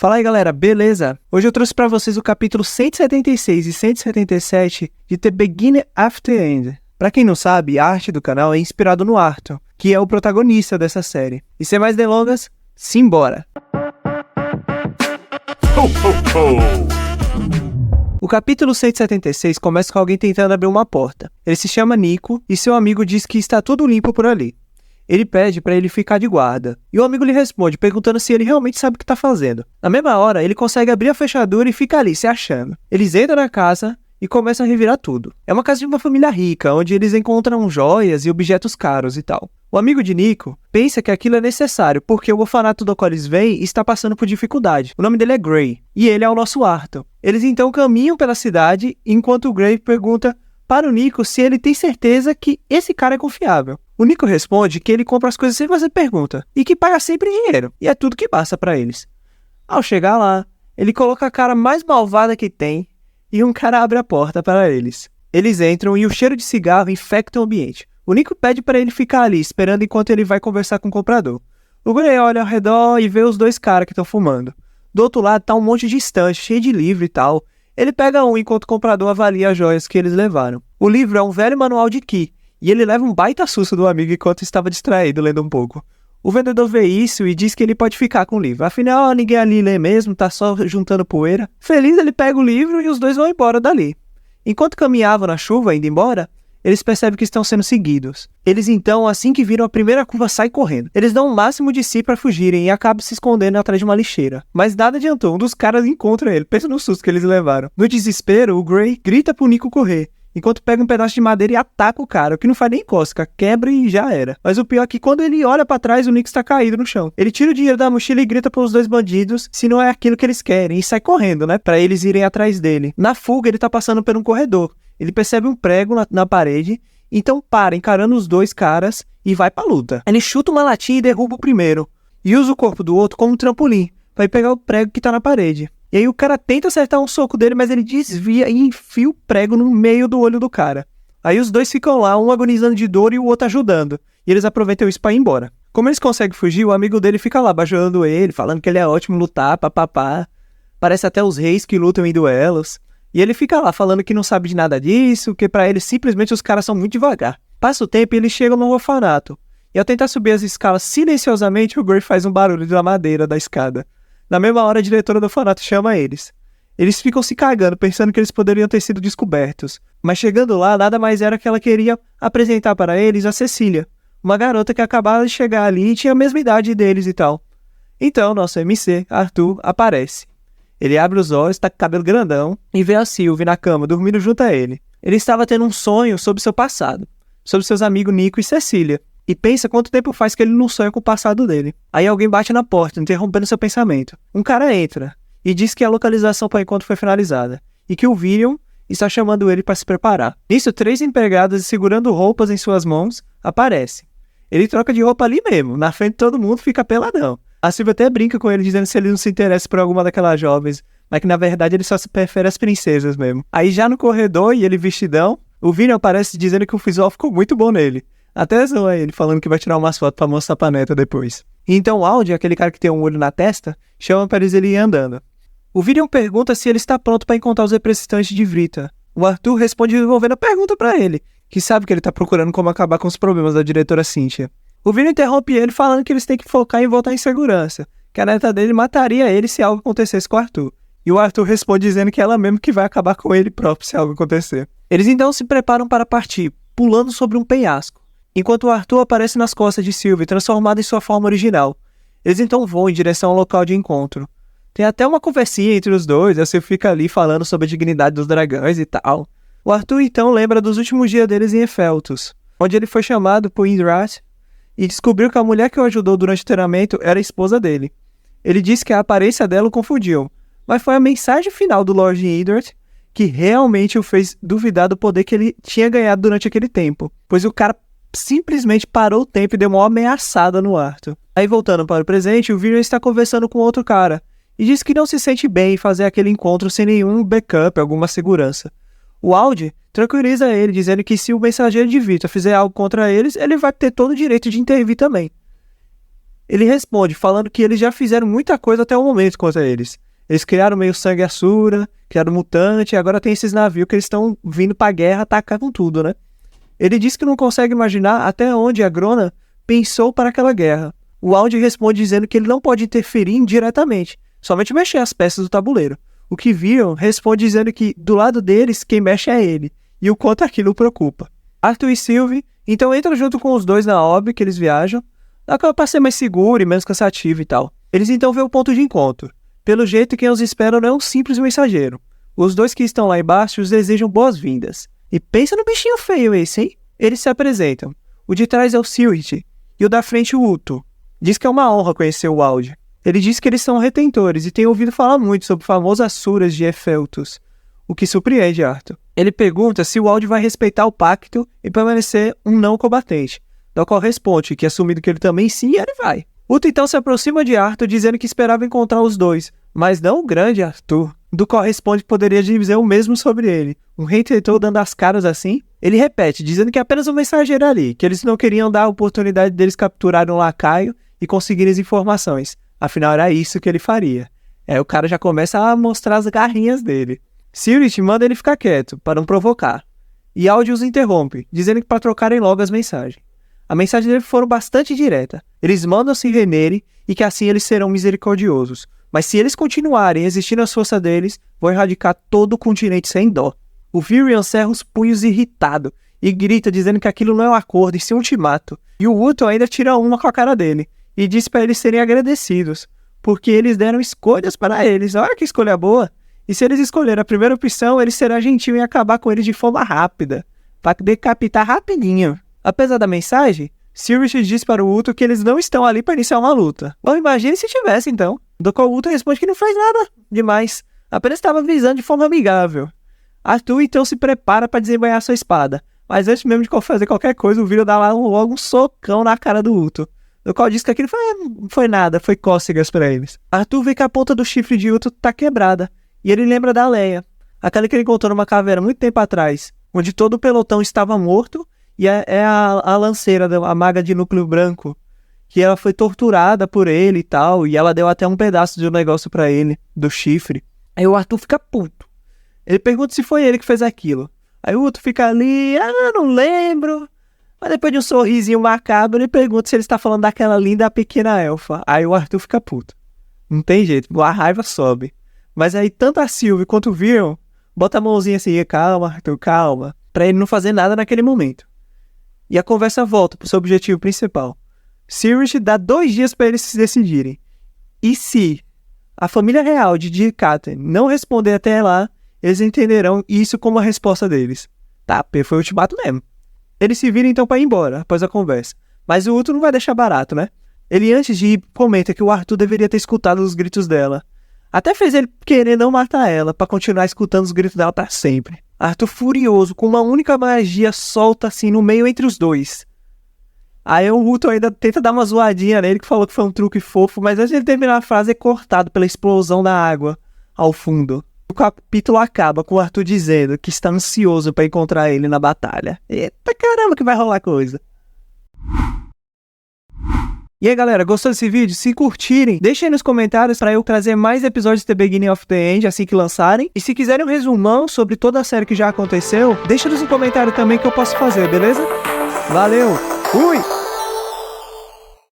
Fala aí galera, beleza? Hoje eu trouxe pra vocês o capítulo 176 e 177 de The Beginning After the End. Pra quem não sabe, a arte do canal é inspirado no Arthur, que é o protagonista dessa série. E sem mais delongas, simbora! Ho, ho, ho. O capítulo 176 começa com alguém tentando abrir uma porta. Ele se chama Nico e seu amigo diz que está tudo limpo por ali. Ele pede para ele ficar de guarda, e o amigo lhe responde perguntando se ele realmente sabe o que está fazendo. Na mesma hora, ele consegue abrir a fechadura e fica ali, se achando. Eles entram na casa e começam a revirar tudo. É uma casa de uma família rica, onde eles encontram joias e objetos caros e tal. O amigo de Nico pensa que aquilo é necessário, porque o orfanato do qual eles vêm está passando por dificuldade. O nome dele é Gray, e ele é o nosso Arthur. Eles então caminham pela cidade, enquanto o Gray pergunta para o Nico se ele tem certeza que esse cara é confiável. O Nico responde que ele compra as coisas sem fazer pergunta e que paga sempre dinheiro, e é tudo que basta para eles. Ao chegar lá, ele coloca a cara mais malvada que tem e um cara abre a porta para eles. Eles entram e o cheiro de cigarro infecta o ambiente. O Nico pede para ele ficar ali, esperando enquanto ele vai conversar com o comprador. O Gray olha ao redor e vê os dois caras que estão fumando. Do outro lado tá um monte de estante, cheio de livro e tal. Ele pega um enquanto o comprador avalia as joias que eles levaram. O livro é um velho manual de Ki, e ele leva um baita susto do amigo enquanto estava distraído lendo um pouco. O vendedor vê isso e diz que ele pode ficar com o livro. Afinal, ninguém ali lê mesmo, tá só juntando poeira. Feliz, ele pega o livro e os dois vão embora dali. Enquanto caminhavam na chuva, indo embora, eles percebem que estão sendo seguidos. Eles então, assim que viram a primeira curva, saem correndo. Eles dão o máximo de si para fugirem e acabam se escondendo atrás de uma lixeira. Mas nada adiantou, um dos caras encontra ele, pensa no susto que eles levaram. No desespero, o Gray grita pro Nico correr, enquanto pega um pedaço de madeira e ataca o cara, o que não faz nem cócega, quebra e já era. Mas o pior é que quando ele olha pra trás, o Nico está caído no chão. Ele tira o dinheiro da mochila e grita pros dois bandidos se não é aquilo que eles querem, e sai correndo, né, pra eles irem atrás dele. Na fuga, ele tá passando por um corredor. Ele percebe um prego na parede, então para, encarando os dois caras e vai pra luta. Ele chuta uma latinha e derruba o primeiro, e usa o corpo do outro como um trampolim, pra ir pegar o prego que tá na parede. E aí o cara tenta acertar um soco dele, mas ele desvia e enfia o prego no meio do olho do cara. Aí os dois ficam lá, um agonizando de dor e o outro ajudando, e eles aproveitam isso pra ir embora. Como eles conseguem fugir, o amigo dele fica lá bajulando ele, falando que ele é ótimo em lutar, papapá. Parece até os reis que lutam em duelos. E ele fica lá falando que não sabe de nada disso, que pra ele simplesmente os caras são muito devagar. Passa o tempo e eles chegam no orfanato. E ao tentar subir as escalas silenciosamente, o Gray faz um barulho da madeira da escada. Na mesma hora, a diretora do orfanato chama eles. Eles ficam se cagando, pensando que eles poderiam ter sido descobertos. Mas chegando lá, nada mais era que ela queria apresentar para eles a Cecília, uma garota que acabava de chegar ali e tinha a mesma idade deles e tal. Então, nosso MC, Arthur, aparece. Ele abre os olhos, tá com o cabelo grandão, e vê a Sylvie na cama, dormindo junto a ele. Ele estava tendo um sonho sobre seu passado, sobre seus amigos Nico e Cecília, e pensa quanto tempo faz que ele não sonha com o passado dele. Aí alguém bate na porta, interrompendo seu pensamento. Um cara entra, e diz que a localização para o encontro foi finalizada, e que o William está chamando ele para se preparar. Nisso, 3 empregadas segurando roupas em suas mãos aparecem. Ele troca de roupa ali mesmo, na frente de todo mundo, fica peladão. A Sylvie até brinca com ele, dizendo se ele não se interessa por alguma daquelas jovens, mas que na verdade ele só se prefere as princesas mesmo. Aí já no corredor, e ele vestidão, o William aparece dizendo que o visual ficou muito bom nele. Até zoa ele, falando que vai tirar umas fotos pra mostrar pra neta depois. E então o Aldi, aquele cara que tem um olho na testa, chama para eles irem andando. O William pergunta se ele está pronto para encontrar os representantes de Vrita. O Arthur responde devolvendo a pergunta pra ele, que sabe que ele tá procurando como acabar com os problemas da diretora Cynthia. O William interrompe ele falando que eles têm que focar em voltar em segurança, que a neta dele mataria ele se algo acontecesse com o Arthur. E o Arthur responde dizendo que é ela mesmo que vai acabar com ele próprio se algo acontecer. Eles então se preparam para partir, pulando sobre um penhasco, enquanto o Arthur aparece nas costas de Sylvie, transformado em sua forma original. Eles então voam em direção ao local de encontro. Tem até uma conversinha entre os dois, a Sylvie fica ali falando sobre a dignidade dos dragões e tal. O Arthur então lembra dos últimos dias deles em Efeltos, onde ele foi chamado por Indrat e descobriu que a mulher que o ajudou durante o treinamento era a esposa dele. Ele disse que a aparência dela o confundiu, mas foi a mensagem final do Lord Indrat que realmente o fez duvidar do poder que ele tinha ganhado durante aquele tempo, pois o cara simplesmente parou o tempo e deu uma ameaçada no Arthur. Aí voltando para o presente, o William está conversando com outro cara e diz que não se sente bem em fazer aquele encontro sem nenhum backup, alguma segurança. O Aldi tranquiliza ele, dizendo que se o mensageiro de Vita fizer algo contra eles, ele vai ter todo o direito de intervir também. Ele responde falando que eles já fizeram muita coisa até o momento contra eles. Eles criaram meio sangue Asura, criaram mutante, e agora tem esses navios que eles estão vindo pra guerra atacar com tudo, né? Ele diz que não consegue imaginar até onde a Grona pensou para aquela guerra. O Audi responde dizendo que ele não pode interferir indiretamente, somente mexer as peças do tabuleiro. O que Viren responde dizendo que do lado deles quem mexe é ele, e o quanto aquilo o preocupa. Arthur e Sylvie então entram junto com os dois na Orbe que eles viajam, para ser mais seguro e menos cansativo e tal. Eles então vê o ponto de encontro. Pelo jeito, quem os espera não é um simples mensageiro. Os dois que estão lá embaixo os desejam boas-vindas. E pensa no bichinho feio esse, hein? Eles se apresentam. O de trás é o Sylvie e o da frente o Uto. Diz que é uma honra conhecer o Audi. Ele diz que eles são retentores e tem ouvido falar muito sobre famosas Asuras de Efeltos, o que surpreende Arthur. Ele pergunta se o Audi vai respeitar o pacto e permanecer um não combatente, do qual responde que, assumindo que ele também sim, ele vai. Uto então se aproxima de Arthur dizendo que esperava encontrar os dois, mas não o grande Arthur, do qual responde que poderia dizer o mesmo sobre ele. Um retentor dando as caras assim. Ele repete, dizendo que é apenas um mensageiro ali, que eles não queriam dar a oportunidade deles capturarem um lacaio e conseguirem as informações. Afinal, era isso que ele faria. O cara já começa a mostrar as garrinhas dele. Sylvie manda ele ficar quieto, para não provocar. E Audi os interrompe, dizendo que para trocarem logo as mensagens. A mensagem dele foram bastante direta. Eles mandam se renderem e que assim eles serão misericordiosos. Mas se eles continuarem existindo as forças deles, vão erradicar todo o continente sem dó. O Viren cerra os punhos irritado e grita dizendo que aquilo não é um acordo e sim um ultimato. E o Uto ainda tira uma com a cara dele e diz para eles serem agradecidos, porque eles deram escolhas para eles. Olha que escolha boa! E se eles escolherem a primeira opção, ele será gentil em acabar com eles de forma rápida, para decapitar rapidinho. Apesar da mensagem, Sylvie diz para o Uto que eles não estão ali para iniciar uma luta. Bom, imagine se tivesse então. Do qual o Uto responde que não faz nada demais, apenas estava avisando de forma amigável. Arthur então se prepara para desembanhar sua espada, mas antes mesmo de fazer qualquer coisa, o Viren dá lá logo um socão na cara do Uto, do qual diz que aquilo não foi nada, foi cócegas para eles. Arthur vê que a ponta do chifre de Uto tá quebrada, e ele lembra da Leia, aquela que ele encontrou numa caverna muito tempo atrás, onde todo o pelotão estava morto, e é a lanceira, a maga de núcleo branco, que ela foi torturada por ele e tal, e ela deu até um pedaço de um negócio pra ele, do chifre. Aí o Arthur fica puto. Ele pergunta se foi ele que fez aquilo. Aí o Uto fica ali, não lembro. Mas depois de um sorrisinho macabro, ele pergunta se ele está falando daquela linda pequena elfa. Aí o Arthur fica puto. Não tem jeito, a raiva sobe. Mas aí tanto a Sylvie quanto o Viren bota a mãozinha assim, calma Arthur, calma, pra ele não fazer nada naquele momento. E a conversa volta pro seu objetivo principal. Sylvie dá 2 dias para eles se decidirem. E se a família real de Dir-Katen não responder até lá, eles entenderão isso como a resposta deles. Tá, foi o ultimato mesmo. Eles se viram então para ir embora, após a conversa. Mas o Uto não vai deixar barato, né? Ele antes de ir comenta que o Arthur deveria ter escutado os gritos dela. Até fez ele querer não matar ela, para continuar escutando os gritos dela para sempre. Arthur furioso, com uma única magia solta assim no meio entre os dois. Aí o Uto ainda tenta dar uma zoadinha nele, que falou que foi um truque fofo, mas antes de ele terminar a frase é cortado pela explosão da água ao fundo. O capítulo acaba com o Arthur dizendo que está ansioso para encontrar ele na batalha. Eita caramba que vai rolar coisa. E aí galera, gostou desse vídeo? Se curtirem, deixem aí nos comentários para eu trazer mais episódios de The Beginning of the End assim que lançarem. E se quiserem um resumão sobre toda a série que já aconteceu, deixa nos comentários também que eu posso fazer, beleza? Valeu, fui!